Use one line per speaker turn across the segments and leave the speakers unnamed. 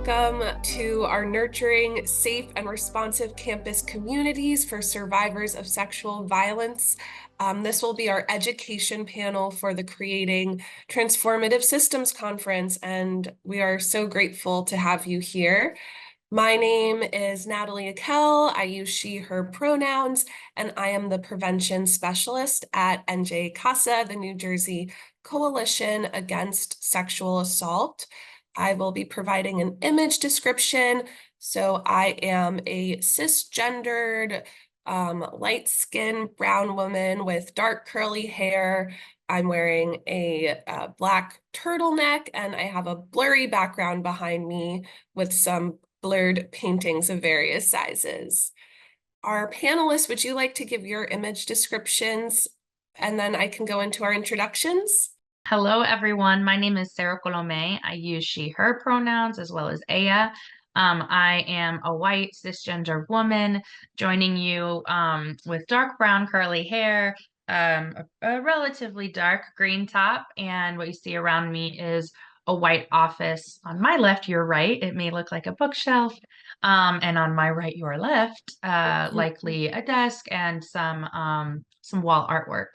Welcome to our Nurturing Safe and Responsive Campus Communities for Survivors of Sexual Violence. This will be our education panel for the Creating Transformative Systems Conference, and we are so grateful to have you here. My name is Natalie Akel. I use she, her pronouns, and I am the prevention specialist at NJ CASA, the New Jersey Coalition Against Sexual Assault. I will be providing an image description. So I am a cisgendered, light-skinned brown woman with dark curly hair. I'm wearing a black turtleneck, and I have a blurry background behind me with some blurred paintings of various sizes. Our panelists, would you like to give your image descriptions? And then I can go into our introductions.
Hello, everyone. My name is Sarah Colome. I use she, her pronouns as well as Aya. I am a white cisgender woman joining you with dark brown curly hair, a relatively dark green top, and what you see around me is a white office. On my left, your right, it may look like a bookshelf, and on my right, your left, likely a desk and some wall artwork.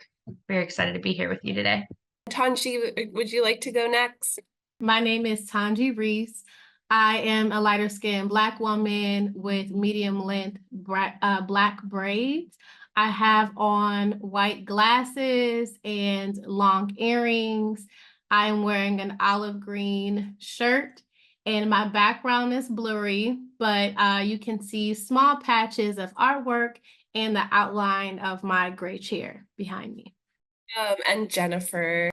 Very excited to be here with you today.
Tanji, would you like to go next?
My name is Tanji Reese. I am a lighter skinned Black woman with medium length black braids. I have on white glasses and long earrings. I am wearing an olive green shirt and my background is blurry, but you can see small patches of artwork and the outline of my gray chair behind me.
And Jennifer.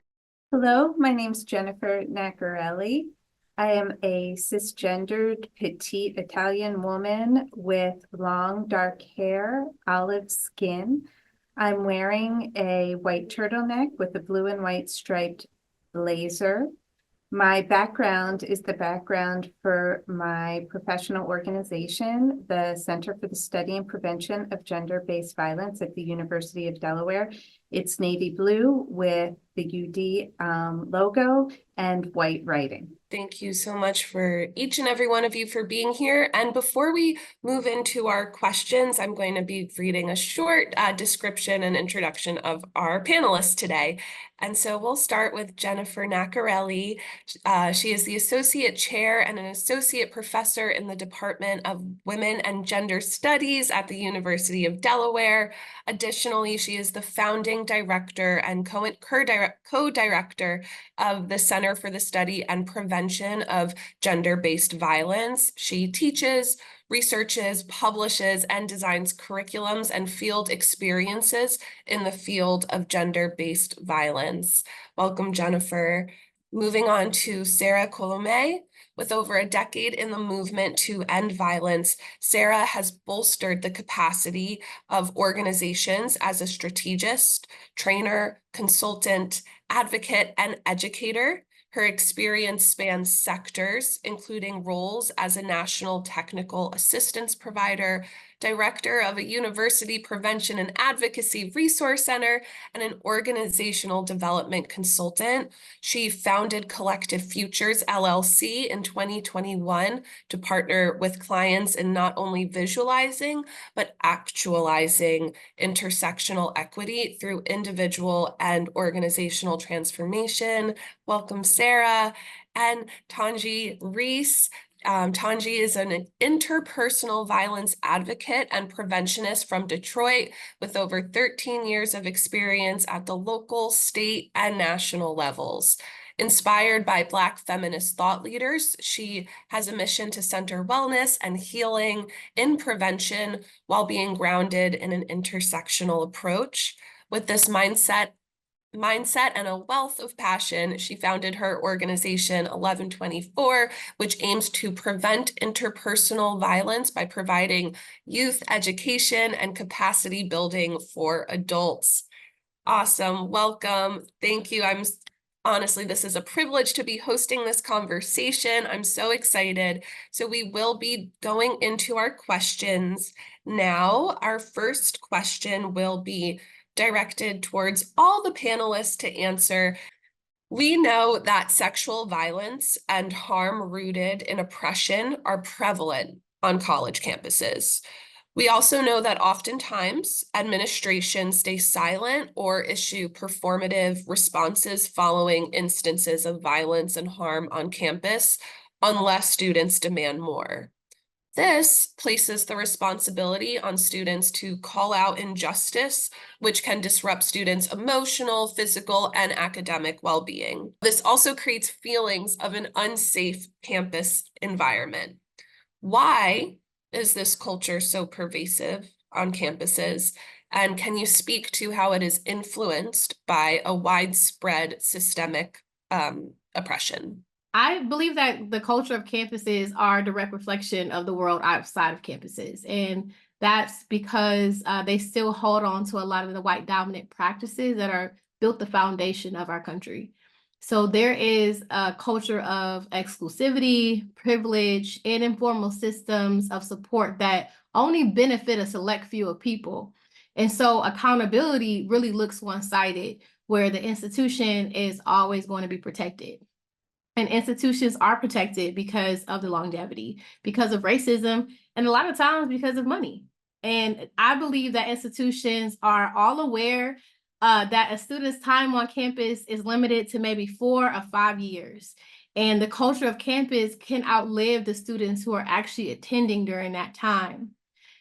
Hello, my name's Jennifer Nacarelli. I am a cisgendered petite Italian woman with long dark hair, olive skin. I'm wearing a white turtleneck with a blue and white striped blazer. My background is the background for my professional organization, the Center for the Study and Prevention of Gender-Based Violence at the University of Delaware. It's navy blue with the UD logo and white writing.
Thank you so much for each and every one of you for being here. And before we move into our questions, I'm going to be reading a short description and introduction of our panelists today. And so we'll start with Jennifer Nacarelli. She is the Associate Chair and an Associate Professor in the Department of Women and Gender Studies at the University of Delaware. Additionally, she is the founding director and co-director of the Center for the Study and Prevention of Gender-Based Violence. She teaches, researches, publishes, and designs curriculums and field experiences in the field of gender-based violence. Welcome, Jennifer. Moving on to Sarah Colome. With over a decade in the movement to end violence, Sarah has bolstered the capacity of organizations as a strategist, trainer, consultant, advocate, and educator. Her experience spans sectors, including roles as a national technical assistance provider, director of a university prevention and advocacy resource center, and an organizational development consultant. She founded Collective Futures LLC in 2021 to partner with clients in not only visualizing, but actualizing intersectional equity through individual and organizational transformation. Welcome, Sarah. And Tanji Reese. Tanji is an interpersonal violence advocate and preventionist from Detroit with over 13 years of experience at the local, state, and national levels. Inspired by Black feminist thought leaders, she has a mission to center wellness and healing in prevention while being grounded in an intersectional approach. With this mindset and a wealth of passion, she founded her organization 1124, which aims to prevent interpersonal violence by providing youth education and capacity building for adults. Awesome. Welcome. Thank you. Honestly, this is a privilege to be hosting this conversation. I'm so excited. So we will be going into our questions now. Our first question will be directed towards all the panelists to answer. We know that sexual violence and harm rooted in oppression are prevalent on college campuses. We also know that oftentimes administrations stay silent or issue performative responses following instances of violence and harm on campus unless students demand more. This places the responsibility on students to call out injustice, which can disrupt students' emotional, physical, and academic well-being. This also creates feelings of an unsafe campus environment. Why is this culture so pervasive on campuses? And can you speak to how it is influenced by a widespread systemic oppression?
I believe that the culture of campuses are a direct reflection of the world outside of campuses. And that's because they still hold on to a lot of the white dominant practices that are built the foundation of our country. So there is a culture of exclusivity, privilege, and informal systems of support that only benefit a select few of people. And so accountability really looks one-sided, where the institution is always going to be protected. And institutions are protected because of the longevity, because of racism, and a lot of times because of money. And I believe that institutions are all aware that a student's time on campus is limited to maybe 4 or 5 years. And the culture of campus can outlive the students who are actually attending during that time.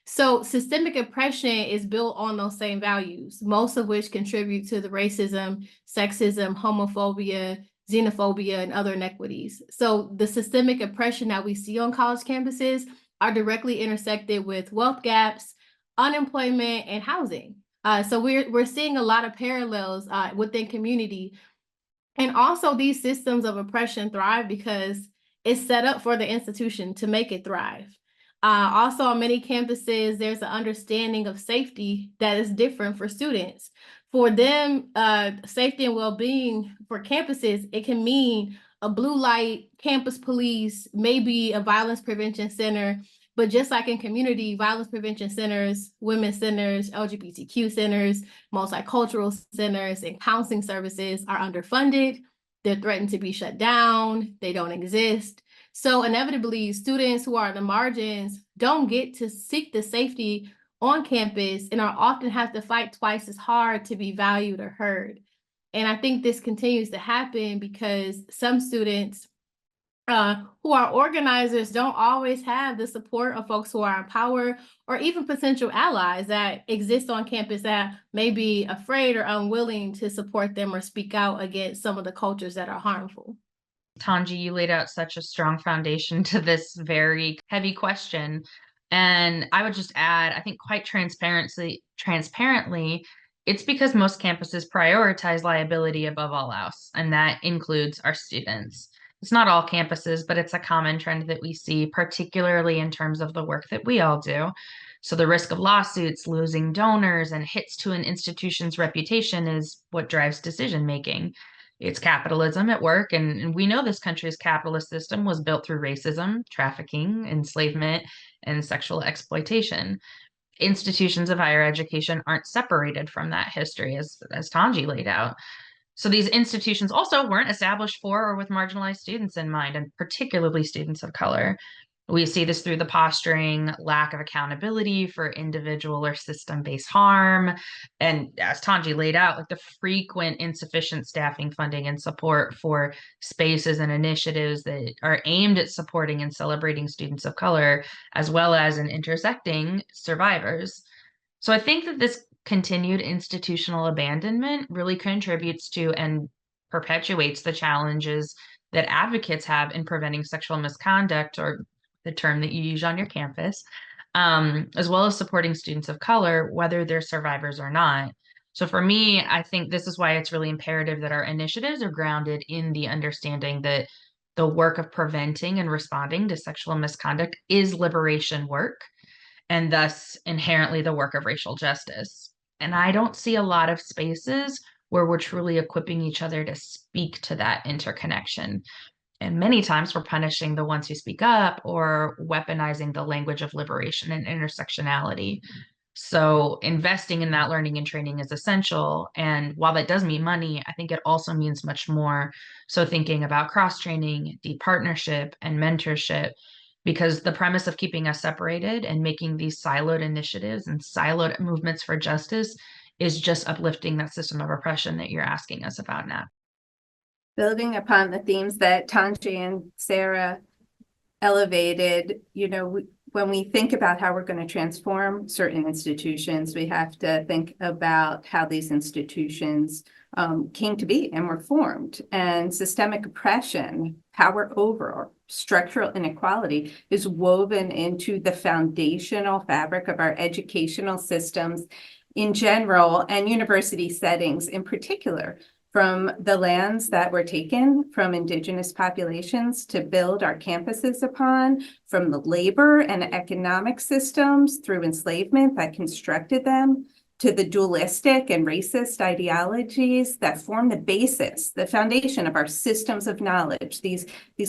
So systemic oppression is built on those same values, most of which contribute to the racism, sexism, homophobia, xenophobia, and other inequities. So the systemic oppression that we see on college campuses are directly intersected with wealth gaps, unemployment, and housing. So we're seeing a lot of parallels within community. And also these systems of oppression thrive because it's set up for the institution to make it thrive. Also on many campuses, there's an understanding of safety that is different for students. For them, safety and well-being for campuses, it can mean a blue light, campus police, maybe a violence prevention center. But just like in community, violence prevention centers, women's centers, LGBTQ centers, multicultural centers, and counseling services are underfunded. They're threatened to be shut down. They don't exist. So inevitably, students who are on the margins don't get to seek the safety on campus and are often have to fight twice as hard to be valued or heard. And I think this continues to happen because some students who are organizers don't always have the support of folks who are in power or even potential allies that exist on campus that may be afraid or unwilling to support them or speak out against some of the cultures that are harmful.
Tanji, you laid out such a strong foundation to this very heavy question. And I would just add, I think quite transparently, it's because most campuses prioritize liability above all else, and that includes our students. It's not all campuses, but it's a common trend that we see, particularly in terms of the work that we all do. So the risk of lawsuits, losing donors, and hits to an institution's reputation is what drives decision making. It's capitalism at work, and we know this country's capitalist system was built through racism, trafficking, enslavement, and sexual exploitation. Institutions of higher education aren't separated from that history, as Tanji laid out. So these institutions also weren't established for or with marginalized students in mind, and particularly students of color. We see this through the posturing, lack of accountability for individual or system-based harm. And as Tanji laid out, like the frequent insufficient staffing, funding, and support for spaces and initiatives that are aimed at supporting and celebrating students of color, as well as in intersecting survivors. So I think that this continued institutional abandonment really contributes to and perpetuates the challenges that advocates have in preventing sexual misconduct, or the term that you use on your campus, as well as supporting students of color, whether they're survivors or not. So for me, I think this is why it's really imperative that our initiatives are grounded in the understanding that the work of preventing and responding to sexual misconduct is liberation work, and thus inherently the work of racial justice. And I don't see a lot of spaces where we're truly equipping each other to speak to that interconnection. And many times we're punishing the ones who speak up or weaponizing the language of liberation and intersectionality. So investing in that learning and training is essential. And while that does mean money, I think it also means much more. So thinking about cross-training, deep partnership, and mentorship, because the premise of keeping us separated and making these siloed initiatives and siloed movements for justice is just uplifting that system of oppression that you're asking us about now.
Building upon the themes that Tanji and Sarah elevated, when we think about how we're going to transform certain institutions, we have to think about how these institutions came to be and were formed. And systemic oppression, power over, structural inequality is woven into the foundational fabric of our educational systems in general and university settings in particular. From the lands that were taken from indigenous populations to build our campuses upon, from the labor and economic systems through enslavement that constructed them, to the dualistic and racist ideologies that form the basis, the foundation of our systems of knowledge, these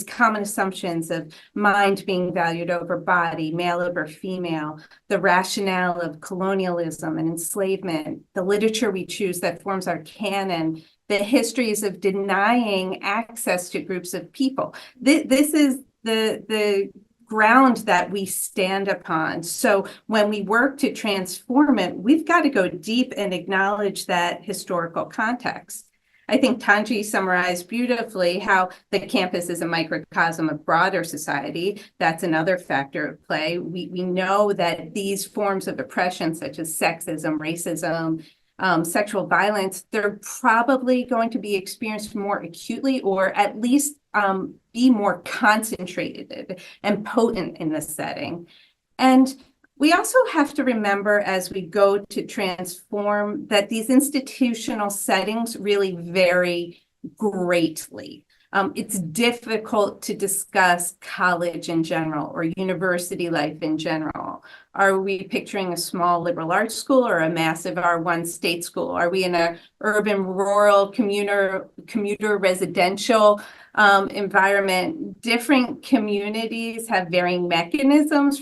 common assumptions of mind being valued over body, male over female, the rationale of colonialism and enslavement, the literature we choose that forms our canon, the histories of denying access to groups of people. This is the ground that we stand upon. So when we work to transform it, we've got to go deep and acknowledge that historical context. I think Tanji summarized beautifully how the campus is a microcosm of broader society. That's another factor at play. We know that these forms of oppression, such as sexism, racism, sexual violence, they're probably going to be experienced more acutely, or at least be more concentrated and potent in this setting. And we also have to remember as we go to transform that these institutional settings really vary greatly. It's difficult to discuss college in general or university life in general. Are we picturing a small liberal arts school or a massive R1 state school? Are we in an urban, rural, commuter residential environment? Different communities have varying mechanisms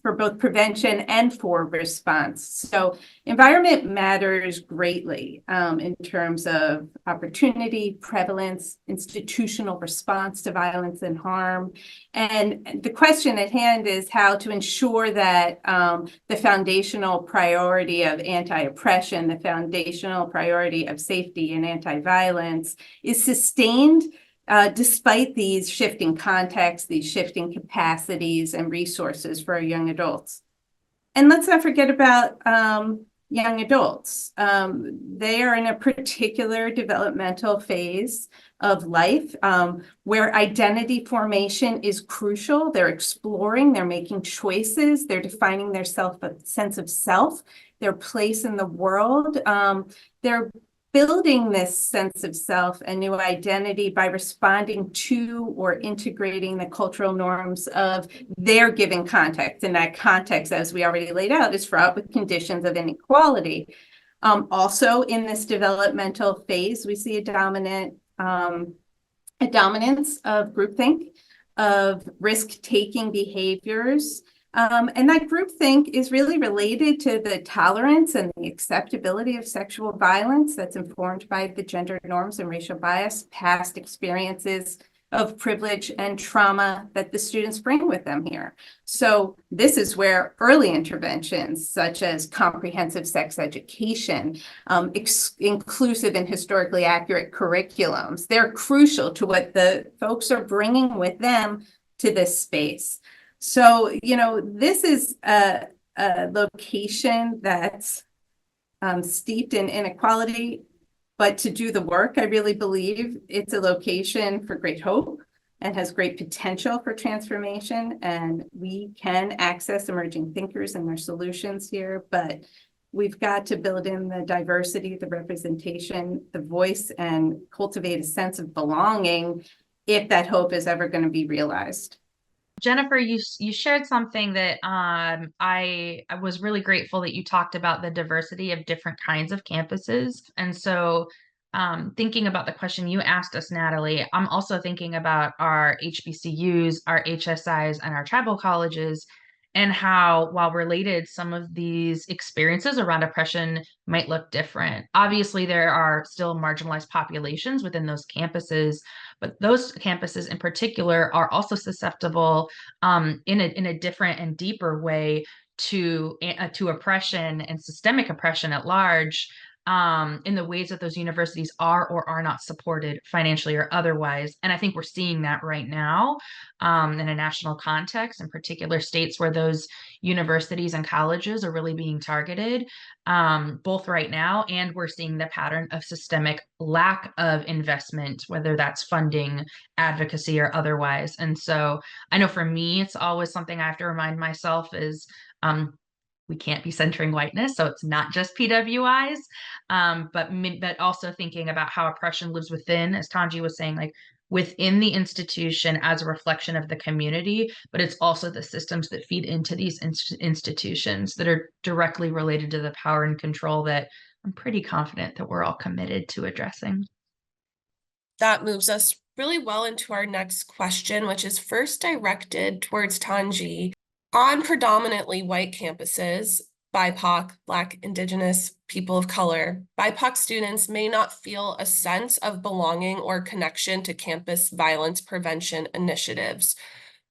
for both prevention and for response. So environment matters greatly in terms of opportunity, prevalence, institutional response to violence and harm. And the question at hand is how to ensure that the foundational priority of anti-oppression, the foundational priority of safety and anti-violence is sustained despite these shifting contexts, these shifting capacities and resources for our young adults. And let's not forget about young adults. They are in a particular developmental phase of life where identity formation is crucial. They're exploring, they're making choices, they're defining their sense of self, their place in the world. They're building this sense of self and new identity by responding to or integrating the cultural norms of their given context. And that context, as we already laid out, is fraught with conditions of inequality. Also, in this developmental phase, we see a dominance of groupthink, of risk-taking behaviors. And that groupthink is really related to the tolerance and the acceptability of sexual violence that's informed by the gender norms and racial bias, past experiences of privilege and trauma that the students bring with them here. So this is where early interventions, such as comprehensive sex education, inclusive and historically accurate curriculums, they're crucial to what the folks are bringing with them to this space. So, this is a location that's steeped in inequality, but to do the work, I really believe it's a location for great hope and has great potential for transformation. And we can access emerging thinkers and their solutions here, but we've got to build in the diversity, the representation, the voice, and cultivate a sense of belonging if that hope is ever going to be realized.
Jennifer, you shared something that I was really grateful that you talked about the diversity of different kinds of campuses. And so thinking about the question you asked us, Natalie, I'm also thinking about our HBCUs, our HSIs, and our tribal colleges. and how, while related, some of these experiences around oppression might look different. Obviously, there are still marginalized populations within those campuses, but those campuses in particular are also susceptible in a different and deeper way to oppression and systemic oppression at large, in the ways that those universities are or are not supported financially or otherwise. And I think we're seeing that right now in a national context, in particular states where those universities and colleges are really being targeted, both right now, and we're seeing the pattern of systemic lack of investment, whether that's funding, advocacy, or otherwise. And so I know for me, it's always something I have to remind myself is, we can't be centering whiteness, so it's not just PWIs, but also thinking about how oppression lives within, as Tanji was saying, like within the institution as a reflection of the community, but it's also the systems that feed into these institutions that are directly related to the power and control that I'm pretty confident that we're all committed to addressing.
That moves us really well into our next question, which is first directed towards Tanji. On predominantly white campuses, BIPOC, Black, Indigenous, people of color, BIPOC students may not feel a sense of belonging or connection to campus violence prevention initiatives.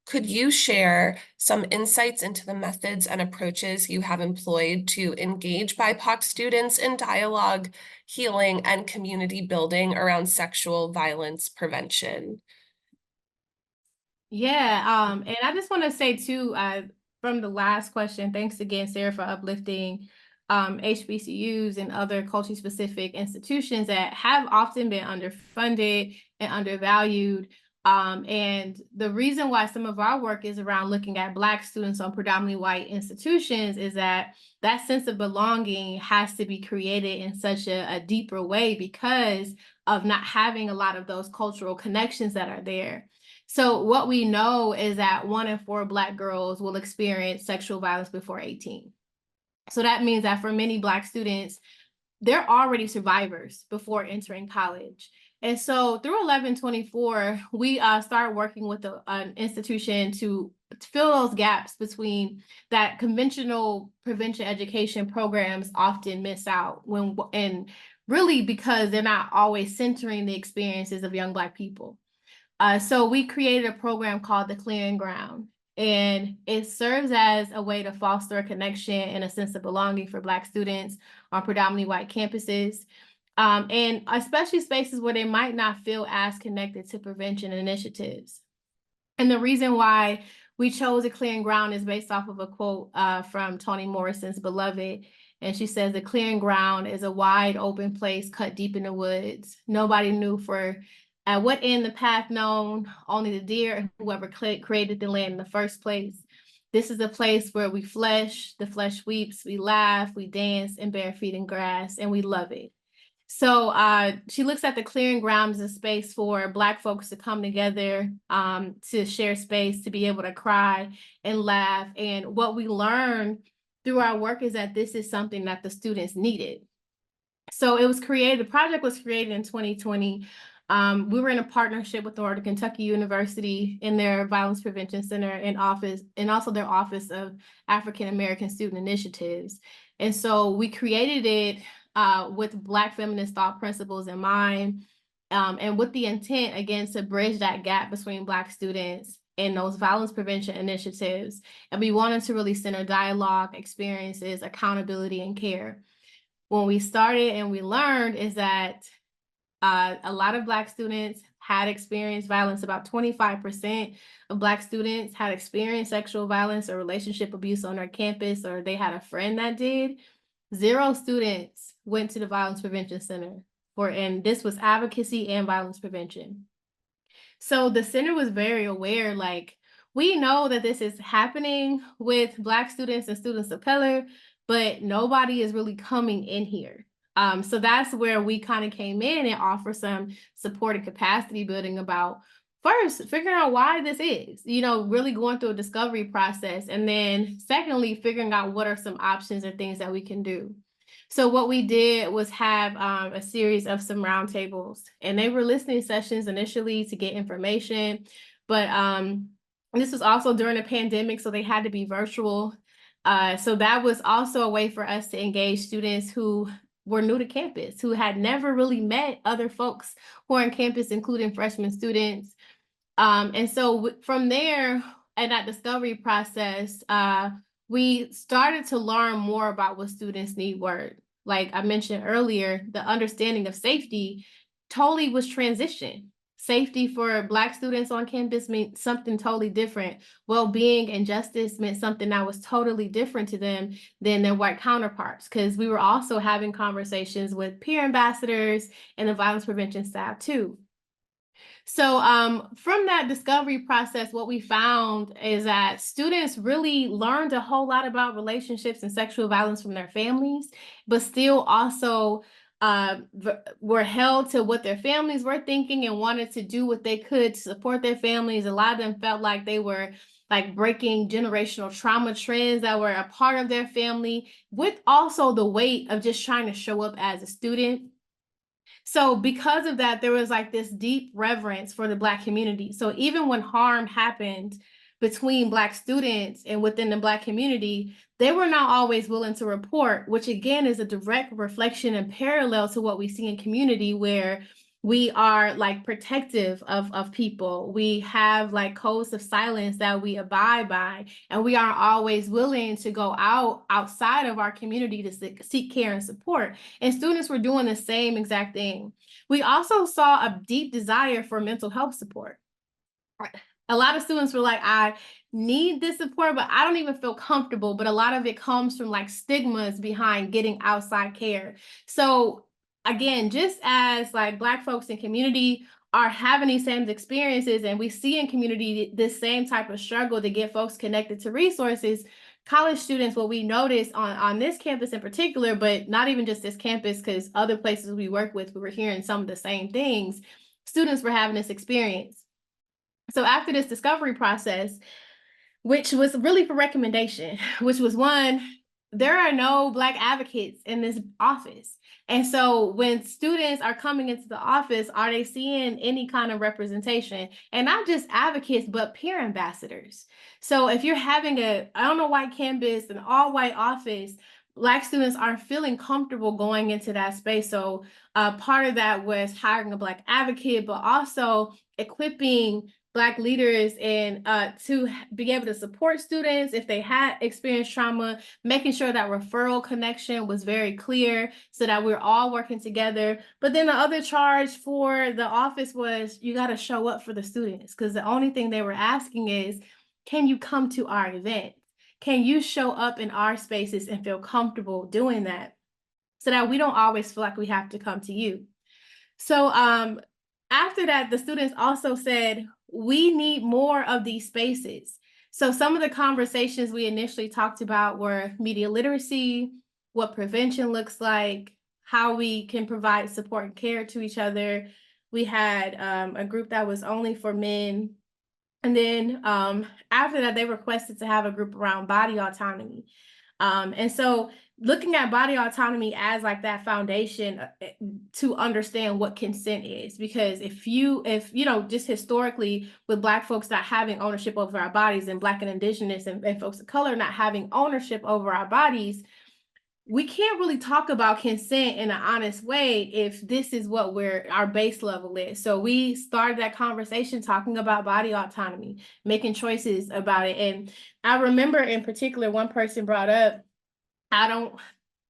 Could you share some insights into the methods and approaches you have employed to engage BIPOC students in dialogue, healing, and community building around sexual violence prevention?
Yeah, and I just want to say too, from the last question, thanks again, Sarah, for uplifting HBCUs and other culturally specific institutions that have often been underfunded and undervalued. And the reason why some of our work is around looking at Black students on predominantly white institutions is that that sense of belonging has to be created in such a deeper way because of not having a lot of those cultural connections that are there. So what we know is that 1 in 4 Black girls will experience sexual violence before 18. So that means that for many Black students, they're already survivors before entering college. And so through 1124, we started working with an institution to fill those gaps between that conventional prevention education programs often miss out and really because they're not always centering the experiences of young Black people. So we created a program called the Clearing Ground, and it serves as a way to foster a connection and a sense of belonging for Black students on predominantly white campuses, and especially spaces where they might not feel as connected to prevention initiatives. And the reason why we chose a Clearing Ground is based off of a quote from Toni Morrison's Beloved. And she says, "The clearing ground is a wide open place cut deep in the woods. Nobody knew for at what end the path known, only the deer and whoever created the land in the first place. This is a place where the flesh weeps, we laugh, we dance, and bare feet in grass, and we love it." So she looks at the clearing ground as a space for Black folks to come together, to share space, to be able to cry and laugh. And what we learned through our work is that this is something that the students needed. So the project was created in 2020. We were in a partnership with Northern Kentucky University in their Violence Prevention Center and also their Office of African American Student Initiatives. And so we created it with Black feminist thought principles in mind, and with the intent, again, to bridge that gap between Black students and those violence prevention initiatives. And we wanted to really center dialogue, experiences, accountability, and care. When we started and we learned is that a lot of Black students had experienced violence. About 25% of Black students had experienced sexual violence or relationship abuse on their campus, or they had a friend that did. 0 students went to the Violence Prevention Center and this was advocacy and violence prevention. So the center was very aware, like, we know that this is happening with Black students and students of color, but nobody is really coming in here. So that's where we kind of came in and offer some support and capacity building about first figuring out why this is, really going through a discovery process. And then secondly, figuring out what are some options and things that we can do. So what we did was have a series of some roundtables, and they were listening sessions initially to get information. But And this was also during the pandemic, so they had to be virtual. So that was also a way for us to engage students who were new to campus, who had never really met other folks who are on campus, including freshman students. And so from there, and that discovery process, we started to learn more about what students need were. Like I mentioned earlier, the understanding of safety totally was transition. Safety for Black students on campus meant something totally different. Well-being and justice meant something that was totally different to them than their white counterparts, because we were also having conversations with peer ambassadors and the violence prevention staff too. So from that discovery process, what we found is that students really learned a whole lot about relationships and sexual violence from their families, but still also were held to what their families were thinking and wanted to do what they could to support their families. A lot of them felt like they were like breaking generational trauma trends that were a part of their family, with also the weight of just trying to show up as a student. So because of that, there was like this deep reverence for the Black community. So even when harm happened between Black students and within the Black community, they were not always willing to report, which again is a direct reflection and parallel to what we see in community, where we are like protective of people. We have like codes of silence that we abide by, and we aren't always willing to go outside of our community to seek care and support. And students were doing the same exact thing. We also saw a deep desire for mental health support. A lot of students were like, I need this support, but I don't even feel comfortable. But a lot of it comes from like stigmas behind getting outside care. So again, just as like Black folks in community are having these same experiences, and we see in community this same type of struggle to get folks connected to resources, college students, what we noticed on this campus in particular, but not even just this campus, because other places we work with, we were hearing some of the same things, students were having this experience. So after this discovery process, which was really for recommendation, which was one, there are no Black advocates in this office. And so when students are coming into the office, are they seeing any kind of representation? And not just advocates, but peer ambassadors. So if you're having on a white campus, an all white office, Black students aren't feeling comfortable going into that space. So part of that was hiring a Black advocate, but also equipping Black leaders and to be able to support students if they had experienced trauma, making sure that referral connection was very clear so that we're all working together. But then the other charge for the office was you got to show up for the students, because the only thing they were asking is, can you come to our event? Can you show up in our spaces and feel comfortable doing that, so that we don't always feel like we have to come to you? So after that, the students also said, we need more of these spaces. So some of the conversations we initially talked about were media literacy, what prevention looks like, how we can provide support and care to each other. We had a group that was only for men. And then after that, they requested to have a group around body autonomy. And so looking at body autonomy as like that foundation to understand what consent is, because if you know, just historically with Black folks not having ownership over our bodies, and Black and Indigenous and folks of color not having ownership over our bodies, we can't really talk about consent in an honest way if this is what our base level is. So we started that conversation talking about body autonomy, making choices about it. And I remember in particular, one person brought up, I don't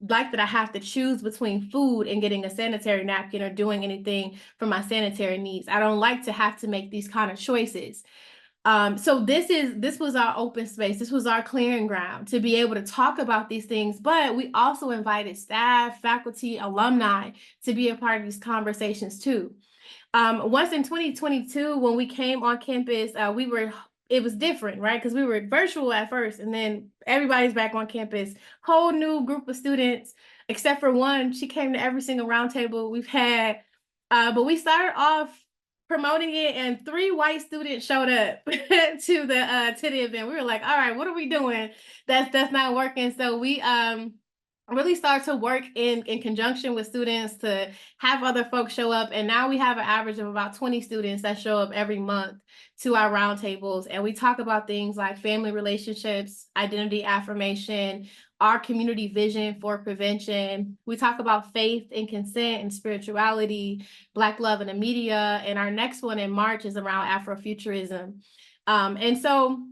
like that I have to choose between food and getting a sanitary napkin or doing anything for my sanitary needs. I don't like to have to make these kind of choices. So this was our open space. This was our clearing ground to be able to talk about these things. But we also invited staff, faculty, alumni to be a part of these conversations too. Once in 2022, when we came on campus, it was different, right? Because we were virtual at first, and then everybody's back on campus, whole new group of students, except for one. She came to every single roundtable we've had. But we started off promoting it, and 3 white students showed up to the event. We were like, all right, what are we doing? That's not working. So we really start to work in conjunction with students to have other folks show up. And now we have an average of about 20 students that show up every month to our roundtables. And we talk about things like family relationships, identity affirmation, our community vision for prevention. We talk about faith and consent and spirituality, Black love in the media. And our next one in March is around Afrofuturism. And so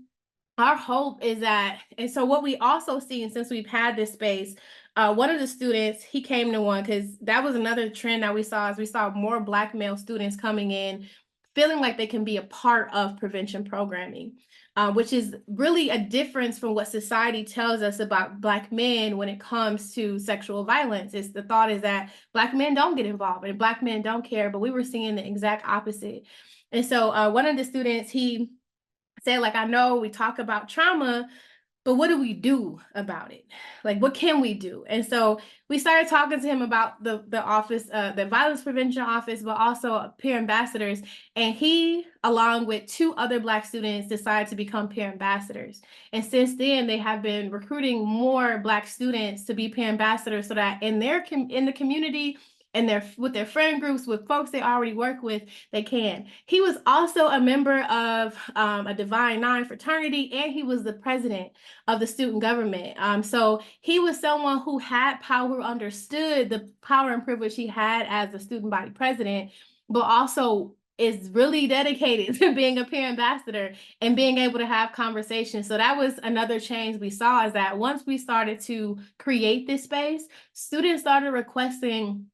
our hope is that, and so what we also see, and since we've had this space, one of the students, he came to one because that was another trend that we saw, as we saw more Black male students coming in, feeling like they can be a part of prevention programming, which is really a difference from what society tells us about Black men when it comes to sexual violence. It's the thought is that Black men don't get involved and Black men don't care, but we were seeing the exact opposite. And so one of the students, he said, like, I know we talk about trauma, but what do we do about it? Like, what can we do? And so we started talking to him about the office, the violence prevention office, but also peer ambassadors. And he, along with 2 other Black students, decided to become peer ambassadors. And since then, they have been recruiting more Black students to be peer ambassadors so that in the community and with their friend groups, with folks they already work with, they can. He was also a member of a Divine Nine fraternity, and he was the president of the student government. So he was someone who had power, understood the power and privilege he had as the student body president, but also is really dedicated to being a peer ambassador and being able to have conversations. So that was another change we saw, is that once we started to create this space, students started requesting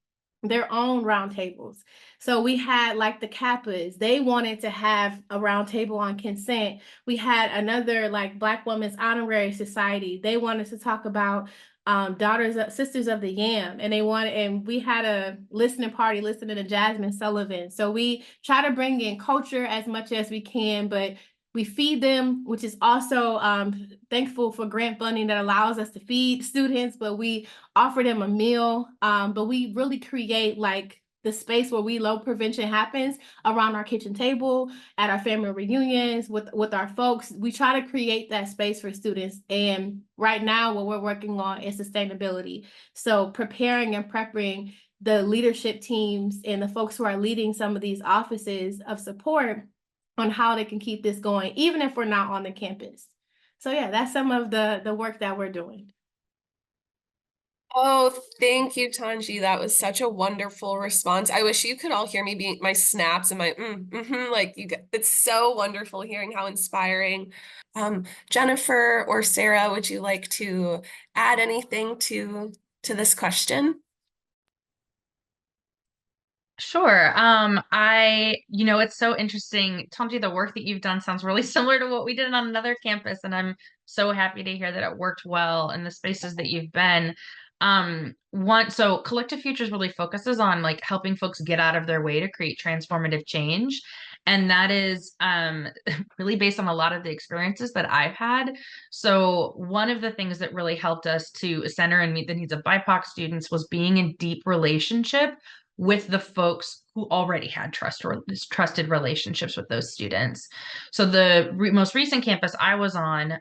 their own roundtables. So we had like the Kappas, they wanted to have a roundtable on consent. We had another like Black Women's Honorary Society. They wanted to talk about Sisters of the Yam, and we had a listening party listening to Jasmine Sullivan. So we try to bring in culture as much as we can, but we feed them, which is also thankful for grant funding that allows us to feed students, but we offer them a meal. But we really create like the space where low prevention happens around our kitchen table, at our family reunions, with our folks. We try to create that space for students. And right now, what we're working on is sustainability. So preparing and prepping the leadership teams and the folks who are leading some of these offices of support on how they can keep this going, even if we're not on the campus. So yeah, that's some of the work that we're doing.
Oh, thank you, Tanji. That was such a wonderful response. I wish you could all hear me being my snaps and my like it's so wonderful hearing how inspiring. Jennifer or Sarah, would you like to add anything to this question?
Sure. It's so interesting. Tomji, the work that you've done sounds really similar to what we did on another campus, and I'm so happy to hear that it worked well in the spaces that you've been. So Collective Futures really focuses on like helping folks get out of their way to create transformative change. And that is really based on a lot of the experiences that I've had. So one of the things that really helped us to center and meet the needs of BIPOC students was being in deep relationship with the folks who already had trusted relationships with those students. So the most recent campus I was on,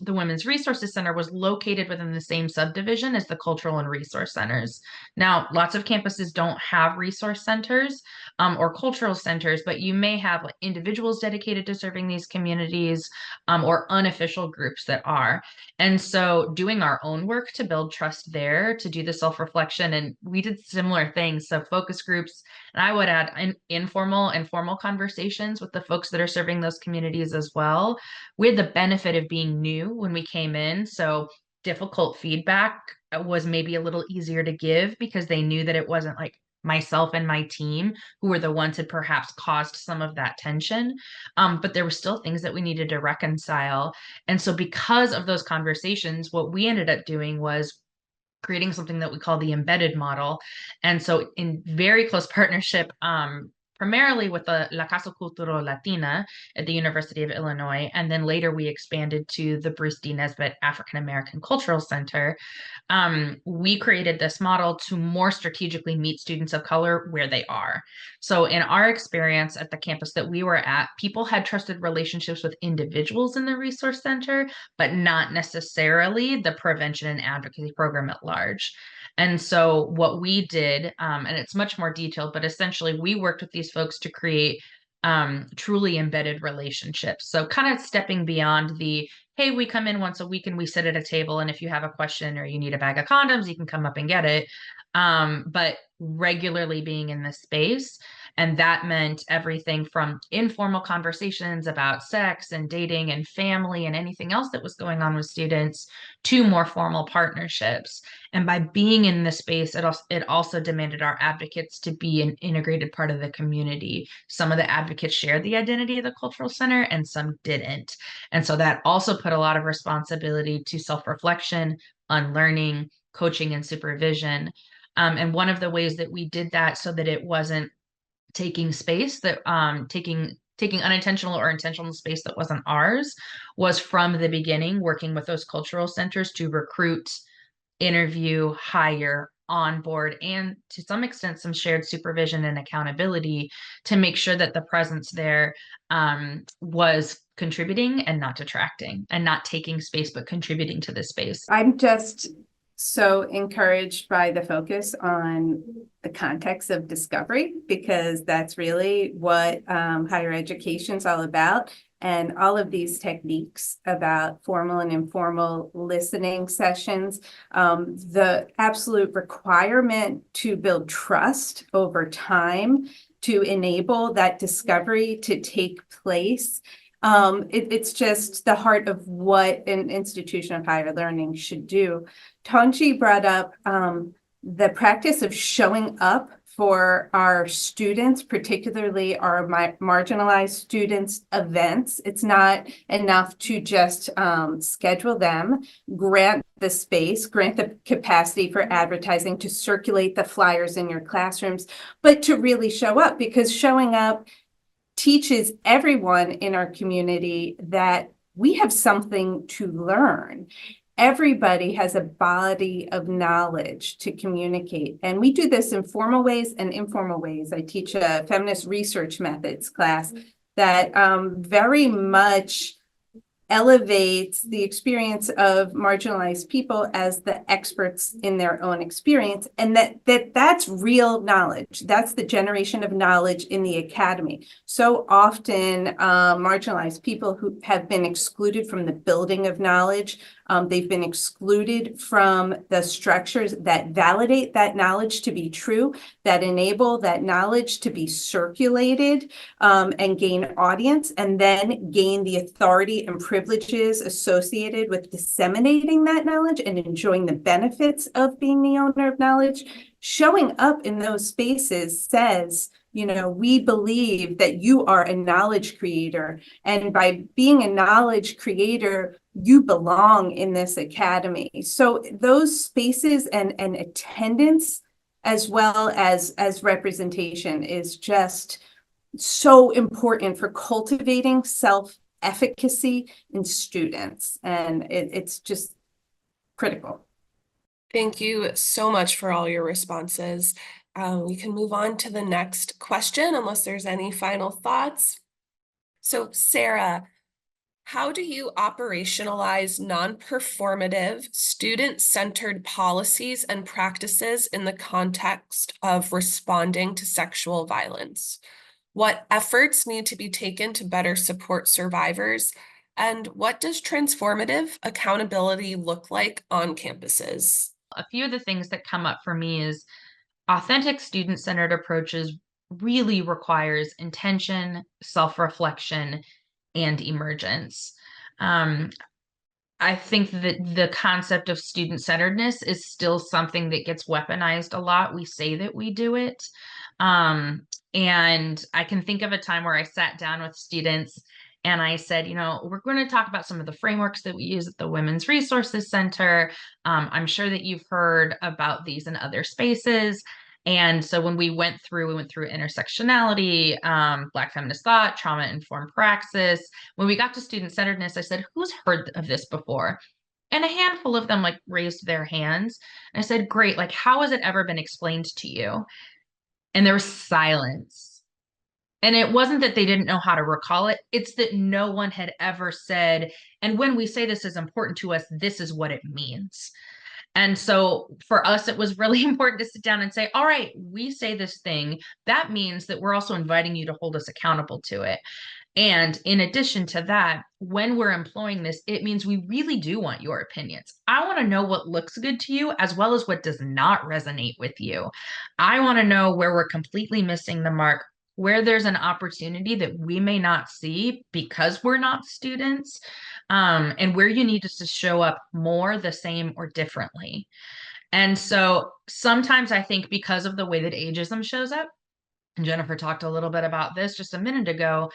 the Women's Resources Center, was located within the same subdivision as the Cultural and Resource Centers. Now, lots of campuses don't have resource centers or cultural centers, but you may have like individuals dedicated to serving these communities or unofficial groups that are. And so doing our own work to build trust there, to do the self-reflection, and we did similar things. So focus groups, and I would add informal and formal conversations with the folks that are serving those communities as well. We had the benefit of being new when we came in. So difficult feedback was maybe a little easier to give because they knew that it wasn't like myself and my team who were the ones that perhaps caused some of that tension. But there were still things that we needed to reconcile. And so because of those conversations, what we ended up doing was creating something that we call the embedded model. And so in very close partnership primarily with the La Casa Cultural Latina at the University of Illinois. And then later we expanded to the Bruce D. Nesbitt African American Cultural Center. We created this model to more strategically meet students of color where they are. So in our experience at the campus that we were at, people had trusted relationships with individuals in the resource center, but not necessarily the prevention and advocacy program at large. And so what we did, and it's much more detailed, but essentially we worked with these folks to create truly embedded relationships. So kind of stepping beyond the, hey, we come in once a week and we sit at a table, and if you have a question or you need a bag of condoms, you can come up and get it. But regularly being in this space. And that meant everything from informal conversations about sex and dating and family and anything else that was going on with students to more formal partnerships. And by being in this space, it also demanded our advocates to be an integrated part of the community. Some of the advocates shared the identity of the cultural center and some didn't. And so that also put a lot of responsibility to self-reflection, unlearning, coaching, and supervision. And one of the ways that we did that so that it wasn't taking space that taking unintentional or intentional space that wasn't ours was from the beginning working with those cultural centers to recruit, interview, hire, onboard, and to some extent some shared supervision and accountability to make sure that the presence there was contributing and not detracting, and not taking space but contributing to the space.
I'm just so encouraged by the focus on the context of discovery, because that's really what higher education is all about. And all of these techniques about formal and informal listening sessions, the absolute requirement to build trust over time to enable that discovery to take place. It's just the heart of what an institution of higher learning should do. Tonji brought up the practice of showing up for our students, particularly our marginalized students' events. It's not enough to just schedule them, grant the space, grant the capacity for advertising to circulate the flyers in your classrooms, but to really show up, because showing up teaches everyone in our community that we have something to learn. Everybody has a body of knowledge to communicate. And we do this in formal ways and informal ways. I teach a feminist research methods class that very much elevates the experience of marginalized people as the experts in their own experience, and that's real knowledge. That's the generation of knowledge in the academy. So often marginalized people who have been excluded from the building of knowledge, they've been excluded from the structures that validate that knowledge to be true, that enable that knowledge to be circulated and gain audience, and then gain the authority and privileges associated with disseminating that knowledge and enjoying the benefits of being the owner of knowledge. Showing up in those spaces says, you know, we believe that you are a knowledge creator, and by being a knowledge creator, you belong in this academy. So those spaces and attendance, as well as representation, is just so important for cultivating self-efficacy in students. And it's just critical.
Thank you so much for all your responses. We can move on to the next question unless there's any final thoughts. So Sarah, how do you operationalize non-performative, student-centered policies and practices in the context of responding to sexual violence? What efforts need to be taken to better support survivors? And what does transformative accountability look like on campuses?
A few of the things that come up for me is authentic student-centered approaches really requires intention, self-reflection, and emergence. I think that the concept of student-centeredness is still something that gets weaponized a lot. We say that we do it. And I can think of a time where I sat down with students and I said, you know, we're going to talk about some of the frameworks that we use at the Women's Resources Center. I'm sure that you've heard about these in other spaces. And so when we went through intersectionality, Black feminist thought, trauma-informed praxis. When we got to student-centeredness, I said, who's heard of this before? And a handful of them like raised their hands. And I said, great, like how has it ever been explained to you? And there was silence. And it wasn't that they didn't know how to recall it. It's that no one had ever said, and when we say this is important to us, this is what it means. And so for us, it was really important to sit down and say, all right, we say this thing. That means that we're also inviting you to hold us accountable to it. And in addition to that, when we're employing this, it means we really do want your opinions. I want to know what looks good to you as well as what does not resonate with you. I want to know where we're completely missing the mark, where there's an opportunity that we may not see because we're not students, and where you need us to show up more, the same, or differently. And so sometimes I think because of the way that ageism shows up, and Jennifer talked a little bit about this just a minute ago,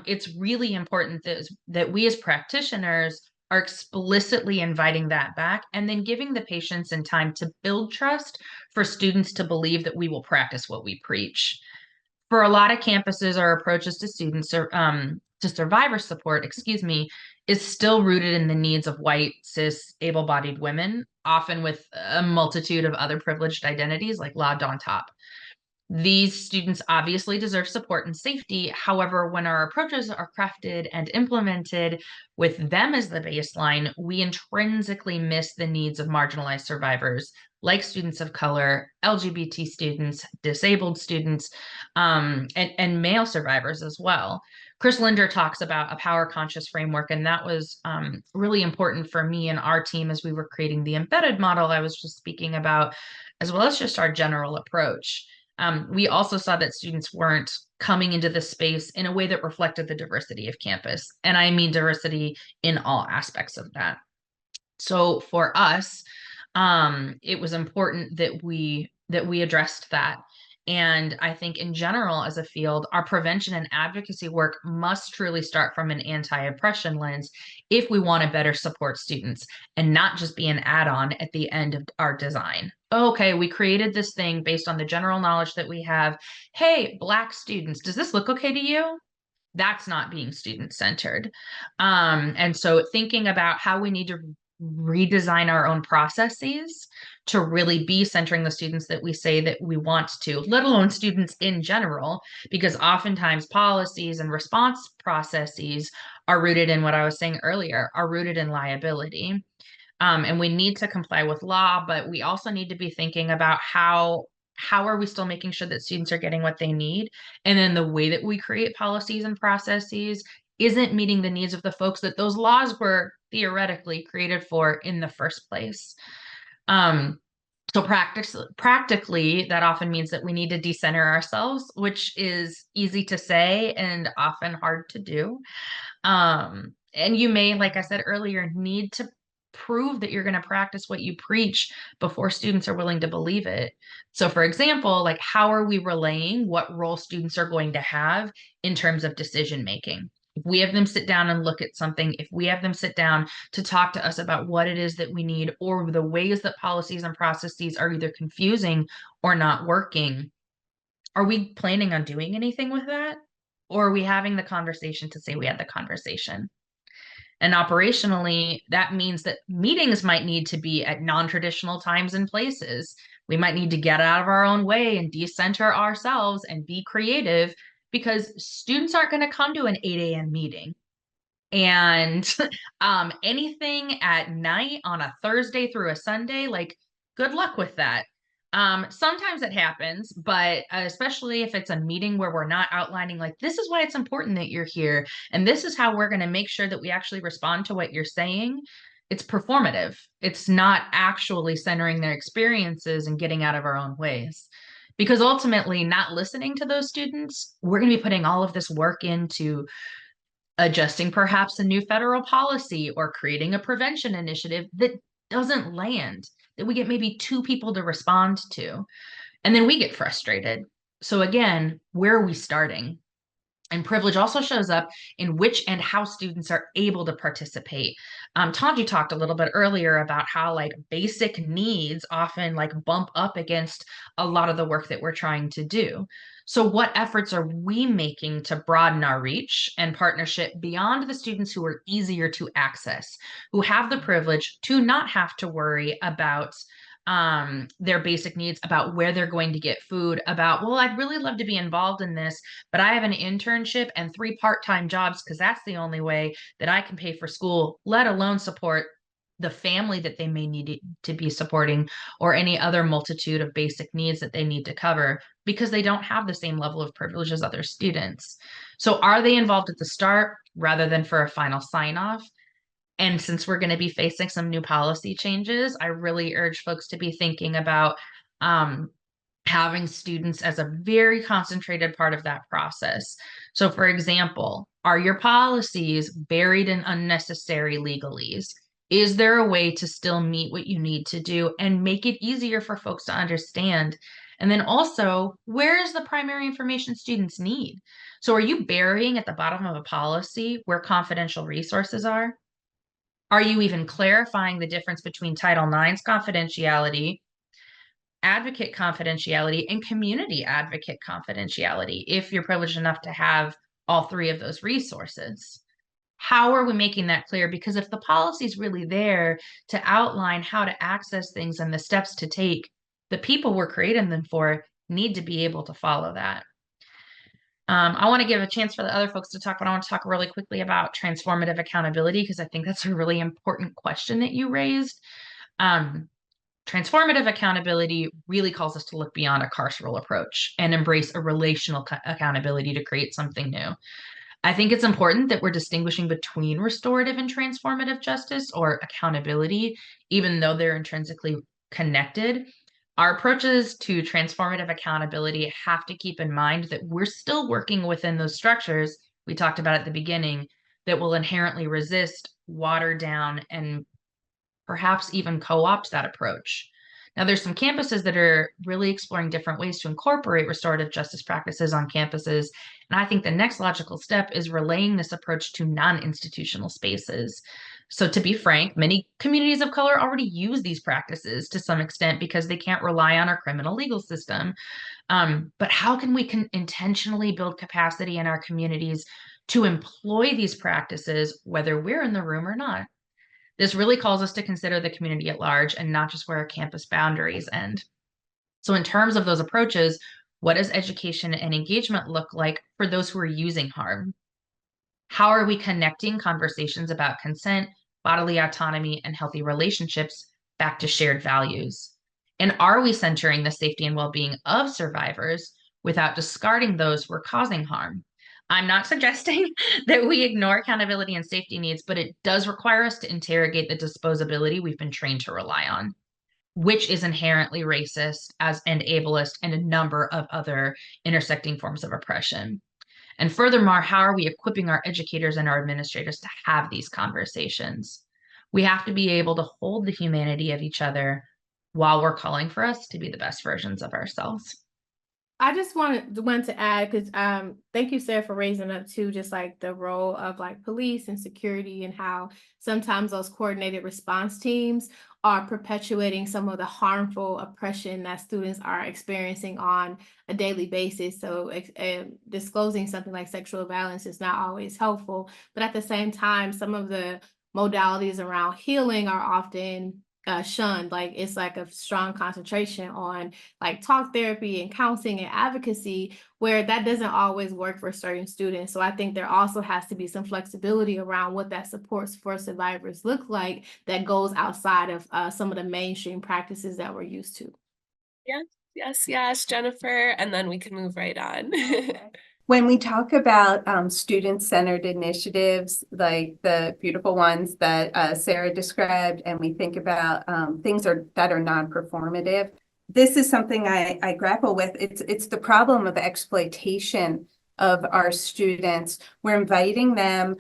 it's really important that we as practitioners are explicitly inviting that back and then giving the patience and time to build trust for students to believe that we will practice what we preach. For a lot of campuses, our approaches to students to survivor support, is still rooted in the needs of white, cis, able-bodied women, often with a multitude of other privileged identities like lobbed on top. These students obviously deserve support and safety. However, when our approaches are crafted and implemented with them as the baseline, we intrinsically miss the needs of marginalized survivors like students of color, LGBT students, disabled students, and male survivors as well. Chris Linder talks about a power conscious framework, and that was really important for me and our team as we were creating the embedded model I was just speaking about, as well as just our general approach. We also saw that students weren't coming into the space in a way that reflected the diversity of campus. And I mean diversity in all aspects of that. So for us, it was important that we addressed that. And I think in general, as a field, our prevention and advocacy work must truly start from an anti-oppression lens if we want to better support students and not just be an add-on at the end of our design. Okay, we created this thing based on the general knowledge that we have. Hey, Black students, does this look okay to you? That's not being student-centered. And so thinking about how we need to redesign our own processes to really be centering the students that we say that we want to, let alone students in general, because oftentimes policies and response processes are rooted in what I was saying earlier, are rooted in liability. And we need to comply with law, but we also need to be thinking about how are we still making sure that students are getting what they need? And then the way that we create policies and processes isn't meeting the needs of the folks that those laws were theoretically created for in the first place. So practically, that often means that we need to decenter ourselves, which is easy to say and often hard to do. And you may, like I said earlier, need to prove that you're going to practice what you preach before students are willing to believe it. So for example, like how are we relaying what role students are going to have in terms of decision making? If we have them sit down and look at something, if we have them sit down to talk to us about what it is that we need, or the ways that policies and processes are either confusing or not working, are we planning on doing anything with that? Or are we having the conversation to say we had the conversation? And operationally, that means that meetings might need to be at non-traditional times and places. We might need to get out of our own way and decenter ourselves and be creative, because students aren't going to come to an 8 a.m. meeting. And anything at night on a Thursday through a Sunday, like good luck with that. Sometimes it happens, but especially if it's a meeting where we're not outlining like, this is why it's important that you're here, and this is how we're going to make sure that we actually respond to what you're saying. It's performative. It's not actually centering their experiences and getting out of our own ways. Because ultimately, not listening to those students, we're going to be putting all of this work into adjusting perhaps a new federal policy or creating a prevention initiative that doesn't land, that we get maybe 2 people to respond to, and then we get frustrated. So again, where are we starting? And privilege also shows up in which and how students are able to participate. Tanji talked a little bit earlier about how like basic needs often like bump up against a lot of the work that we're trying to do. So what efforts are we making to broaden our reach and partnership beyond the students who are easier to access, who have the privilege to not have to worry about their basic needs, about where they're going to get food, about, well, I'd really love to be involved in this, but I have an internship and 3 part-time jobs because that's the only way that I can pay for school, let alone support the family that they may need to be supporting, or any other multitude of basic needs that they need to cover, because they don't have the same level of privilege as other students. So are they involved at the start rather than for a final sign-off? And since we're going to be facing some new policy changes, I really urge folks to be thinking about um, having students as a very concentrated part of that process. So, for example, are your policies buried in unnecessary legalese? Is there a way to still meet what you need to do and make it easier for folks to understand? And then also, where is the primary information students need? So, are you burying at the bottom of a policy where confidential resources are? Are you even clarifying the difference between Title IX's confidentiality, advocate confidentiality, and community advocate confidentiality, if you're privileged enough to have all 3 of those resources? How are we making that clear? Because if the policy is really there to outline how to access things and the steps to take, the people we're creating them for need to be able to follow that. I want to give a chance for the other folks to talk, but I want to talk really quickly about transformative accountability, because I think that's a really important question that you raised. Transformative accountability really calls us to look beyond a carceral approach and embrace a relational accountability to create something new. I think it's important that we're distinguishing between restorative and transformative justice, or accountability, even though they're intrinsically connected. Our approaches to transformative accountability have to keep in mind that we're still working within those structures we talked about at the beginning that will inherently resist, water down, and perhaps even co-opt that approach. Now, there's some campuses that are really exploring different ways to incorporate restorative justice practices on campuses. And I think the next logical step is relaying this approach to non-institutional spaces. So to be frank, many communities of color already use these practices to some extent because they can't rely on our criminal legal system. But how can we intentionally build capacity in our communities to employ these practices, whether we're in the room or not? This really calls us to consider the community at large and not just where our campus boundaries end. So in terms of those approaches, what does education and engagement look like for those who are using harm? How are we connecting conversations about consent, bodily autonomy, and healthy relationships back to shared values? And are we centering the safety and well-being of survivors without discarding those who are causing harm? I'm not suggesting that we ignore accountability and safety needs, but it does require us to interrogate the disposability we've been trained to rely on, which is inherently racist and ableist, and a number of other intersecting forms of oppression. And furthermore, how are we equipping our educators and our administrators to have these conversations? We have to be able to hold the humanity of each other while we're calling for us to be the best versions of ourselves.
I just wanted to add, because thank you, Sarah, for raising up too, just like the role of like police and security, and how sometimes those coordinated response teams are perpetuating some of the harmful oppression that students are experiencing on a daily basis. So disclosing something like sexual violence is not always helpful, but at the same time, some of the modalities around healing are often shunned. Like it's like a strong concentration on like talk therapy and counseling and advocacy, where that doesn't always work for certain students. So I think there also has to be some flexibility around what that supports for survivors look like that goes outside of some of the mainstream practices that we're used to.
Yes, Jennifer, and then we can move right on.
When we talk about student-centered initiatives, like the beautiful ones that Sarah described, and we think about things that are non-performative, this is something I grapple with. It's the problem of exploitation of our students. We're inviting them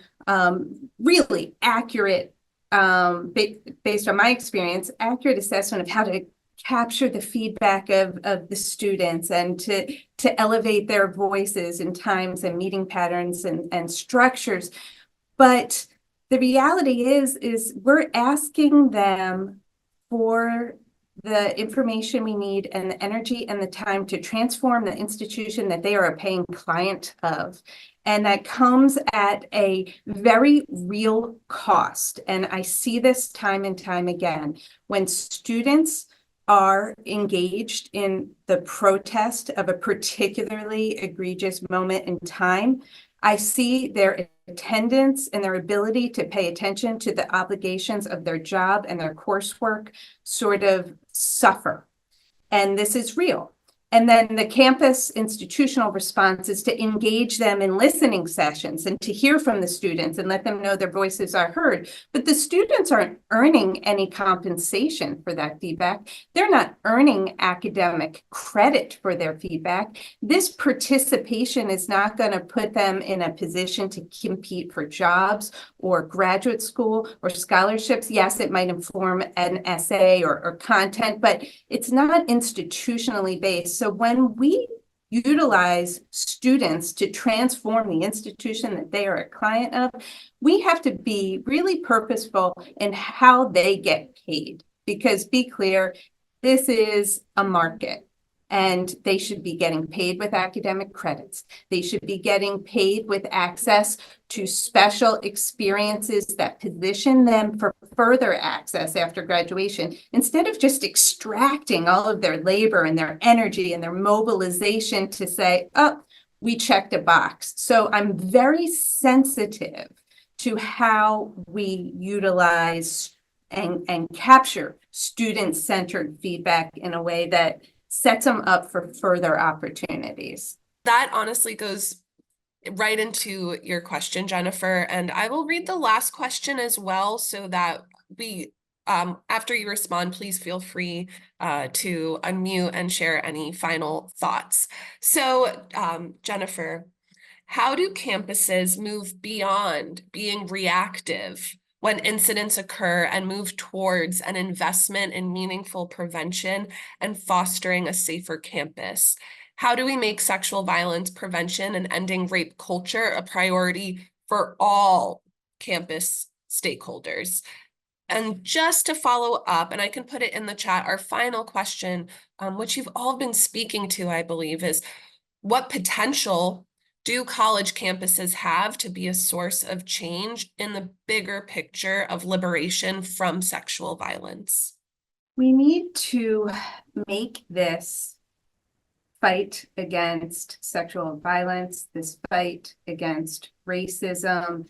really accurate, based on my experience, accurate assessment of how to capture the feedback of the students and to elevate their voices in times and meeting patterns and structures. But the reality is we're asking them for the information we need and the energy and the time to transform the institution that they are a paying client of. And that comes at a very real cost. And I see this time and time again. When students are engaged in the protest of a particularly egregious moment in time, I see their attendance and their ability to pay attention to the obligations of their job and their coursework sort of suffer. And this is real. And then the campus institutional response is to engage them in listening sessions and to hear from the students and let them know their voices are heard. But the students aren't earning any compensation for that feedback. They're not earning academic credit for their feedback. This participation is not going to put them in a position to compete for jobs or graduate school or scholarships. Yes, it might inform an essay or content, but it's not institutionally based. So when we utilize students to transform the institution that they are a client of, we have to be really purposeful in how they get paid. Because be clear, this is a market. And they should be getting paid with academic credits. They should be getting paid with access to special experiences that position them for further access after graduation, instead of just extracting all of their labor and their energy and their mobilization to say, oh, we checked a box. So I'm very sensitive to how we utilize and capture student-centered feedback in a way that sets them up for further opportunities.
That honestly goes right into your question, Jennifer, and I will read the last question as well so that we, after you respond, please feel free to unmute and share any final thoughts. So, Jennifer, how do campuses move beyond being reactive when incidents occur and move towards an investment in meaningful prevention and fostering a safer campus? How do we make sexual violence prevention and ending rape culture a priority for all campus stakeholders? And just to follow up, and I can put it in the chat, our final question, which you've all been speaking to, I believe, is what potential do college campuses have to be a source of change in the bigger picture of liberation from sexual violence?
We need to make this fight against sexual violence, this fight against racism,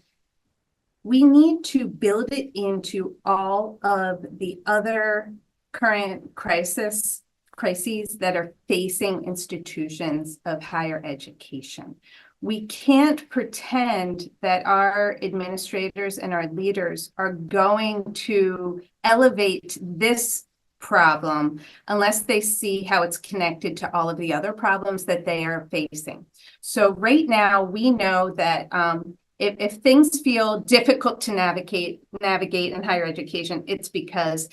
we need to build it into all of the other current crises that are facing institutions of higher education. We can't pretend that our administrators and our leaders are going to elevate this problem unless they see how it's connected to all of the other problems that they are facing. So right now, we know that if things feel difficult to navigate in higher education, it's because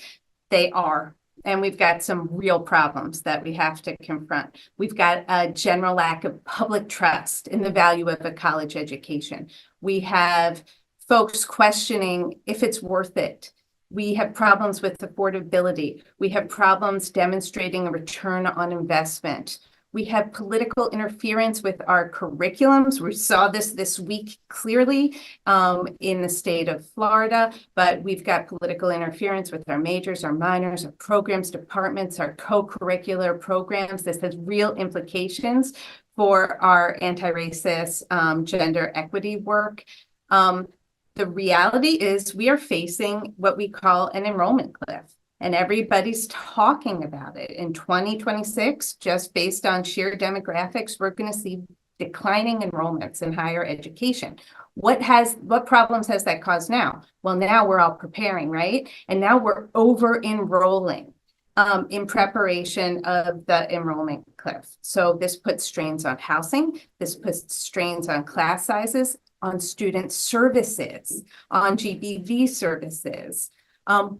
they are. And we've got some real problems that we have to confront. We've got a general lack of public trust in the value of a college education. We have folks questioning if it's worth it. We have problems with affordability. We have problems demonstrating a return on investment. We have political interference with our curriculums. We saw this week clearly in the state of Florida, but we've got political interference with our majors, our minors, our programs, departments, our co-curricular programs. This has real implications for our anti-racist gender equity work. The reality is we are facing what we call an enrollment cliff. And everybody's talking about it. In 2026, just based on sheer demographics, we're going to see declining enrollments in higher education. What problems has that caused now? Well, now we're all preparing, right? And now we're over enrolling in preparation of the enrollment cliff. So this puts strains on housing. This puts strains on class sizes, on student services, on GBV services.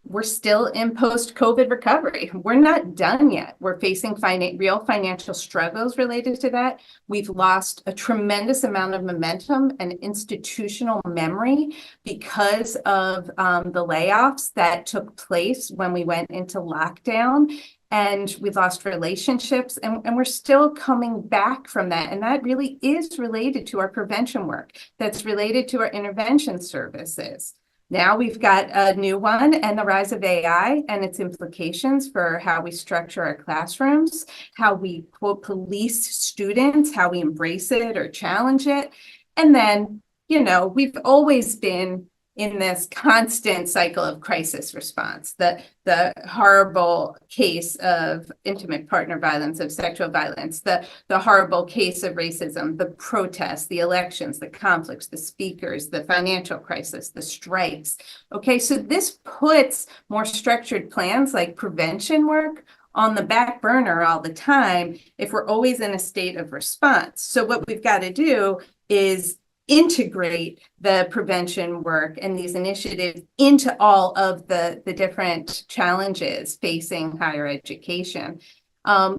We're still in post-COVID recovery. We're not done yet. We're facing real financial struggles related to that. We've lost a tremendous amount of momentum and institutional memory because of the layoffs that took place when we went into lockdown. And we lost relationships, and we're still coming back from that. And that really is related to our prevention work. That's related to our intervention services. Now we've got a new one, and the rise of AI and its implications for how we structure our classrooms, how we quote police students, how we embrace it or challenge it. And then, you know, we've always been in this constant cycle of crisis response, the horrible case of intimate partner violence, of sexual violence, the horrible case of racism, the protests, the elections, the conflicts, the speakers, the financial crisis, the strikes. Okay, so this puts more structured plans like prevention work on the back burner all the time if we're always in a state of response. So what we've got to do is integrate the prevention work and these initiatives into all of the different challenges facing higher education.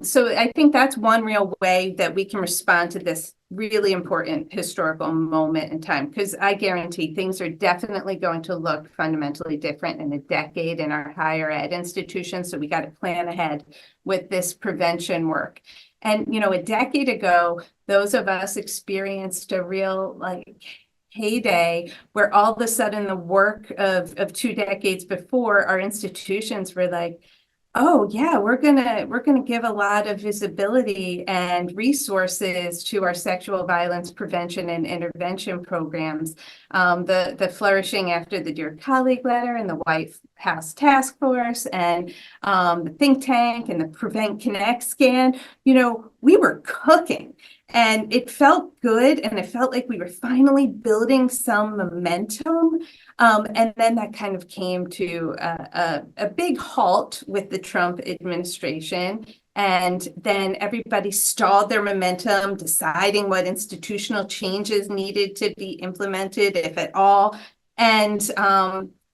So I think that's one real way that we can respond to this really important historical moment in time, because I guarantee things are definitely going to look fundamentally different in a decade in our higher ed institutions. So we got to plan ahead with this prevention work. And, you know, a decade ago, those of us experienced a real heyday where all of a sudden the work of 2 decades before, our institutions were like, oh yeah, we're gonna give a lot of visibility and resources to our sexual violence prevention and intervention programs. The flourishing after the Dear Colleague letter and the White House Task Force and the think tank and the Prevent Connect scan, you know, we were cooking. And it felt good, and it felt like we were finally building some momentum. And then that kind of came to a big halt with the Trump administration. And then everybody stalled their momentum, deciding what institutional changes needed to be implemented, if at all. And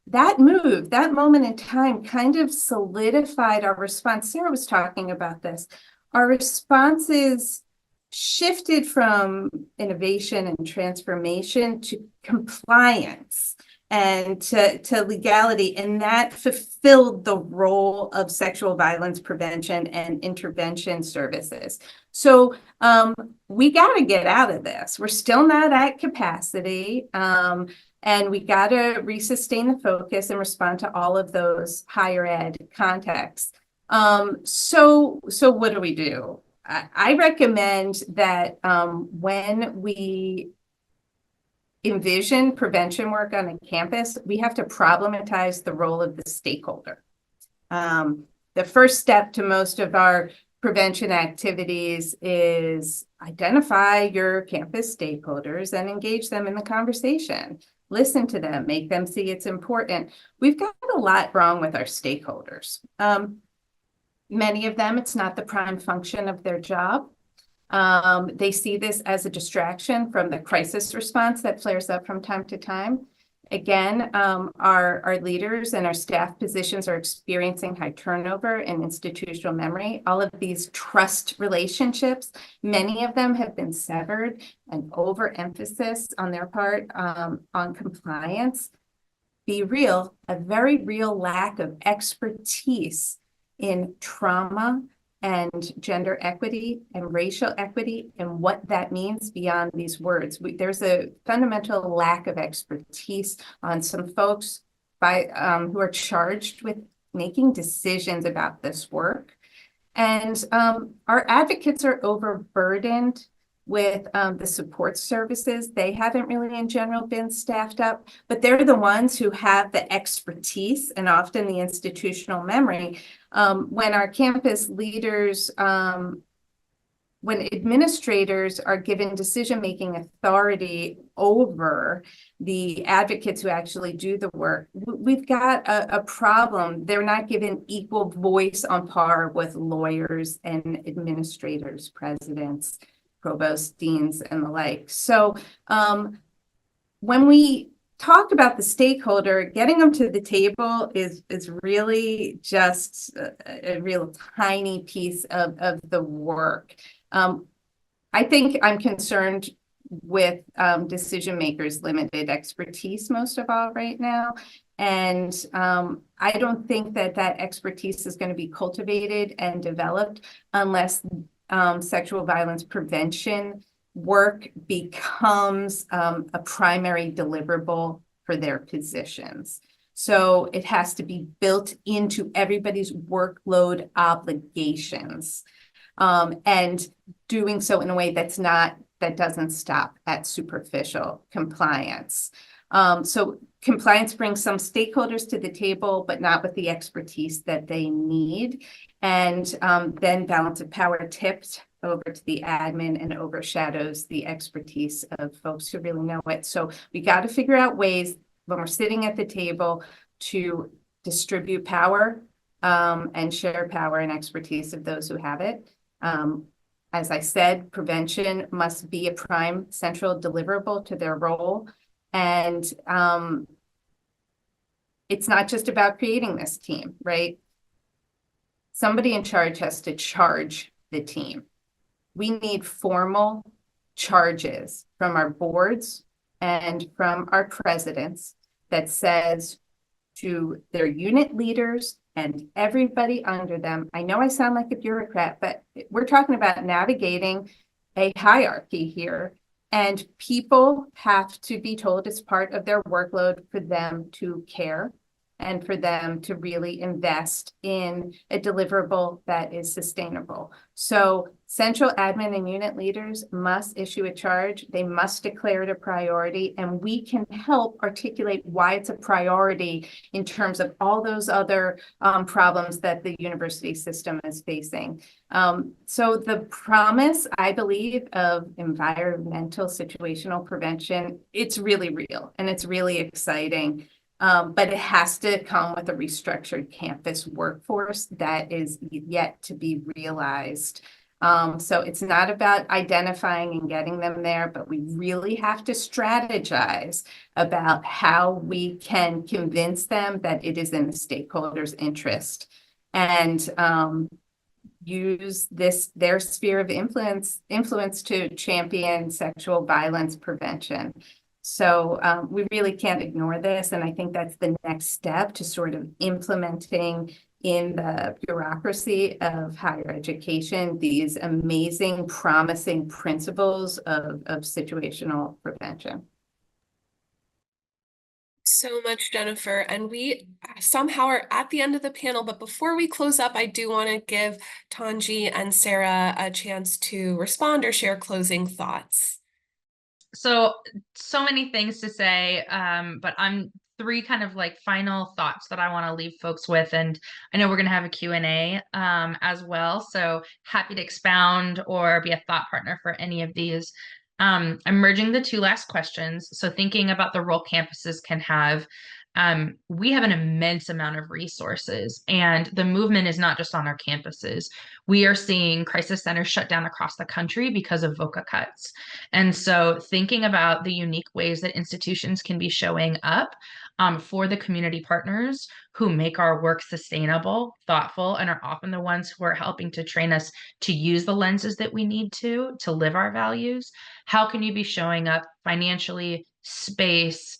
that moment in time kind of solidified our response. Sarah was talking about this. Our responses shifted from innovation and transformation to compliance and to legality, and that fulfilled the role of sexual violence prevention and intervention services. So we got to get out of this. We're still not at capacity, and we got to resustain the focus and respond to all of those higher ed contexts. So what do we do? I recommend that when we envision prevention work on a campus, we have to problematize the role of the stakeholder. The first step to most of our prevention activities is identify your campus stakeholders and engage them in the conversation. Listen to them, make them see it's important. We've got a lot wrong with our stakeholders. Many of them, it's not the prime function of their job. They see this as a distraction from the crisis response that flares up from time to time. Again, our leaders and our staff positions are experiencing high turnover and institutional memory. All of these trust relationships, many of them have been severed, and overemphasis on their part on compliance. Be real, a very real lack of expertise in trauma and gender equity and racial equity and what that means beyond these words. There's a fundamental lack of expertise on some folks who are charged with making decisions about this work. And our advocates are overburdened with the support services. They haven't really in general been staffed up, but they're the ones who have the expertise and often the institutional memory. When our campus leaders, when administrators are given decision-making authority over the advocates who actually do the work, we've got a problem. They're not given equal voice on par with lawyers and administrators, presidents, provost, deans, and the like. So when we talk about the stakeholder, getting them to the table is really just a real tiny piece of the work. I think I'm concerned with decision makers' limited expertise most of all right now. And I don't think that expertise is going to be cultivated and developed unless sexual violence prevention work becomes a primary deliverable for their positions. So it has to be built into everybody's workload obligations, and doing so in a way that doesn't stop at superficial compliance. So compliance brings some stakeholders to the table, but not with the expertise that they need. And then balance of power tips over to the admin and overshadows the expertise of folks who really know it. So we got to figure out ways when we're sitting at the table to distribute power and share power and expertise of those who have it. As I said, prevention must be a prime central deliverable to their role. And it's not just about creating this team, right? Somebody in charge has to charge the team. We need formal charges from our boards and from our presidents that says to their unit leaders and everybody under them. I know I sound like a bureaucrat, but we're talking about navigating a hierarchy here. And people have to be told it's part of their workload for them to care and for them to really invest in a deliverable that is sustainable. So central admin and unit leaders must issue a charge. They must declare it a priority, and we can help articulate why it's a priority in terms of all those other problems that the university system is facing. So the promise, I believe, of environmental situational prevention, it's really real and it's really exciting. But it has to come with a restructured campus workforce that is yet to be realized. So it's not about identifying and getting them there, but we really have to strategize about how we can convince them that it is in the stakeholders' interest, and use their sphere of influence to champion sexual violence prevention. So we really can't ignore this. And I think that's the next step to sort of implementing in the bureaucracy of higher education these amazing, promising principles of situational prevention.
So much, Jennifer. And we somehow are at the end of the panel, but before we close up, I do want to give Tanji and Sarah a chance to respond or share closing thoughts.
So many things to say, but I'm three kind of like final thoughts that I want to leave folks with. And I know we're going to have a Q&A as well. So happy to expound or be a thought partner for any of these. I'm merging the two last questions. So thinking about the role campuses can have, we have an immense amount of resources, and the movement is not just on our campuses. We are seeing crisis centers shut down across the country because of VOCA cuts. And so thinking about the unique ways that institutions can be showing up for the community partners who make our work sustainable, thoughtful, and are often the ones who are helping to train us to use the lenses that we need to live our values. How can you be showing up financially, space,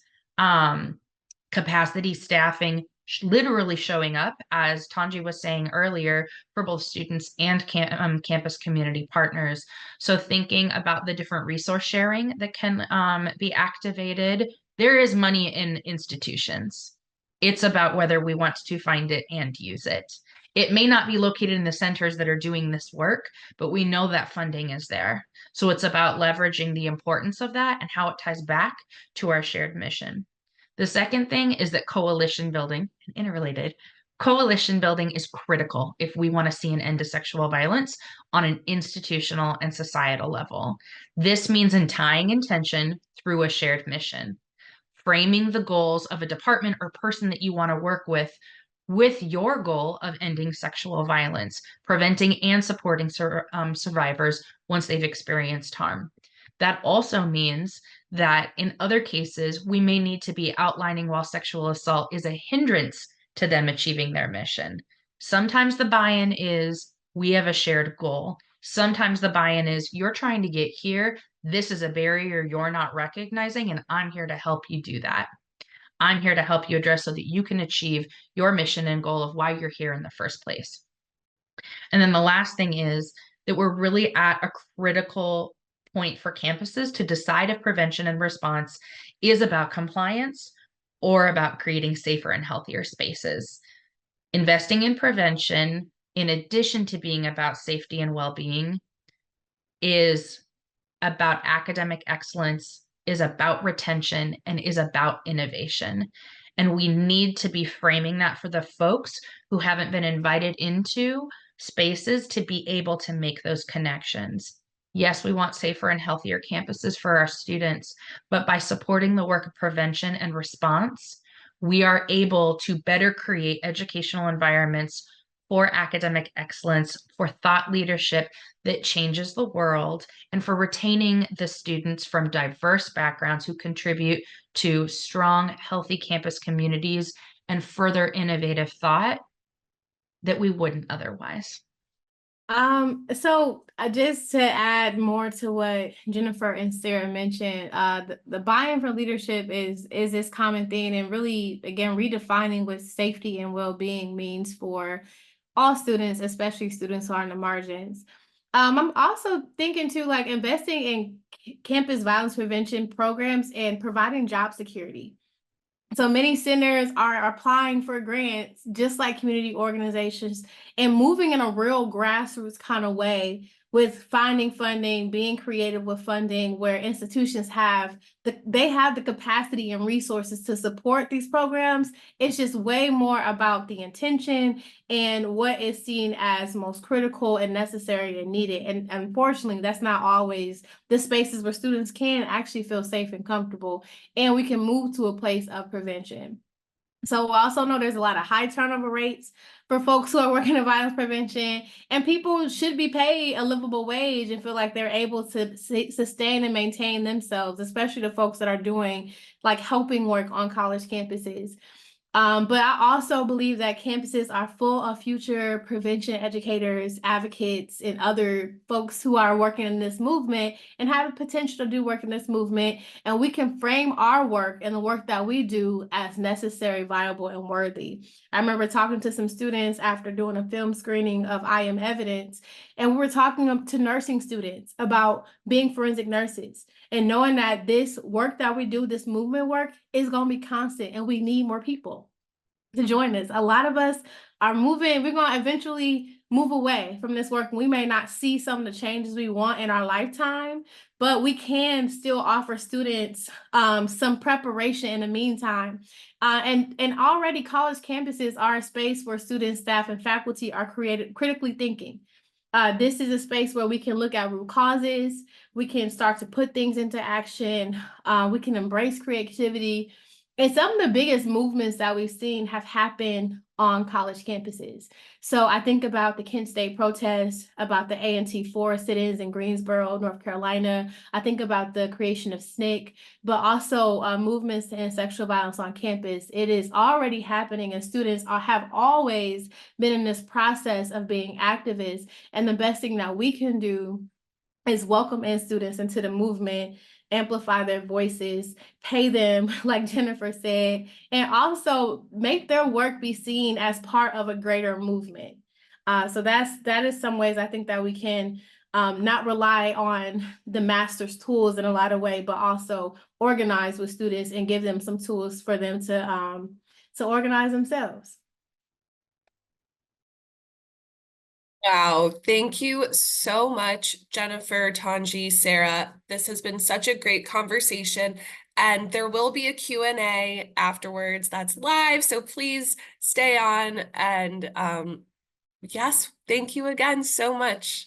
capacity, staffing, literally showing up, as Tanji was saying earlier, for both students and campus community partners. So thinking about the different resource sharing that can be activated. There is money in institutions. It's about whether we want to find it and use it. It may not be located in the centers that are doing this work, but we know that funding is there. So it's about leveraging the importance of that and how it ties back to our shared mission. The second thing is that coalition building, and interrelated, coalition building is critical if we want to see an end to sexual violence on an institutional and societal level. This means tying intention through a shared mission, framing the goals of a department or person that you want to work with your goal of ending sexual violence, preventing and supporting survivors once they've experienced harm. That also means that in other cases, we may need to be outlining why sexual assault is a hindrance to them achieving their mission. Sometimes the buy-in is, we have a shared goal. Sometimes the buy-in is, you're trying to get here. This is a barrier you're not recognizing, and I'm here to help you do that. I'm here to help you address so that you can achieve your mission and goal of why you're here in the first place. And then the last thing is that we're really at a critical point for campuses to decide if prevention and response is about compliance or about creating safer and healthier spaces. Investing in prevention, in addition to being about safety and well-being, is about academic excellence, is about retention, and is about innovation. And we need to be framing that for the folks who haven't been invited into spaces to be able to make those connections. Yes, we want safer and healthier campuses for our students, but by supporting the work of prevention and response, we are able to better create educational environments for academic excellence, for thought leadership that changes the world, and for retaining the students from diverse backgrounds who contribute to strong, healthy campus communities and further innovative thought that we wouldn't otherwise.
Just to add more to what Jennifer and Sarah mentioned, the buy-in for leadership is this common thing, and really, again, redefining what safety and well-being means for all students, especially students who are on the margins. I'm also thinking too, like investing in campus violence prevention programs and providing job security. So many centers are applying for grants, just like community organizations, and moving in a real grassroots kind of way with finding funding, being creative with funding, where institutions have the capacity and resources to support these programs. It's just way more about the intention and what is seen as most critical and necessary and needed. And unfortunately, that's not always the spaces where students can actually feel safe and comfortable, and we can move to a place of prevention. So we also know there's a lot of high turnover rates for folks who are working in violence prevention, and people should be paid a livable wage and feel like they're able to sustain and maintain themselves, especially the folks that are doing like helping work on college campuses. But I also believe that campuses are full of future prevention educators, advocates, and other folks who are working in this movement and have the potential to do work in this movement. And we can frame our work and the work that we do as necessary, viable, and worthy. I remember talking to some students after doing a film screening of I Am Evidence, and we were talking to nursing students about being forensic nurses and knowing that this work that we do, this movement work, is going to be constant, and we need more people to join us. A lot of us are moving, we're going to eventually move away from this work. We may not see some of the changes we want in our lifetime, but we can still offer students some preparation in the meantime. And already college campuses are a space where students, staff, and faculty are critically thinking. This is a space where we can look at root causes, we can start to put things into action, we can embrace creativity. And some of the biggest movements that we've seen have happened on college campuses. So I think about the Kent State protests, about the A&T Forest sit-ins in Greensboro, North Carolina. I think about the creation of SNCC, but also movements to end sexual violence on campus. It is already happening, and students have always been in this process of being activists. And the best thing that we can do is welcome in students into the movement, amplify their voices, pay them, like Jennifer said, and also make their work be seen as part of a greater movement. So that is some ways I think that we can not rely on the master's tools in a lot of ways, but also organize with students and give them some tools for them to organize themselves.
Wow, thank you so much, Jennifer, Tanji, Sarah. This has been such a great conversation, and there will be a Q&A afterwards that's live, so please stay on. And yes, thank you again so much.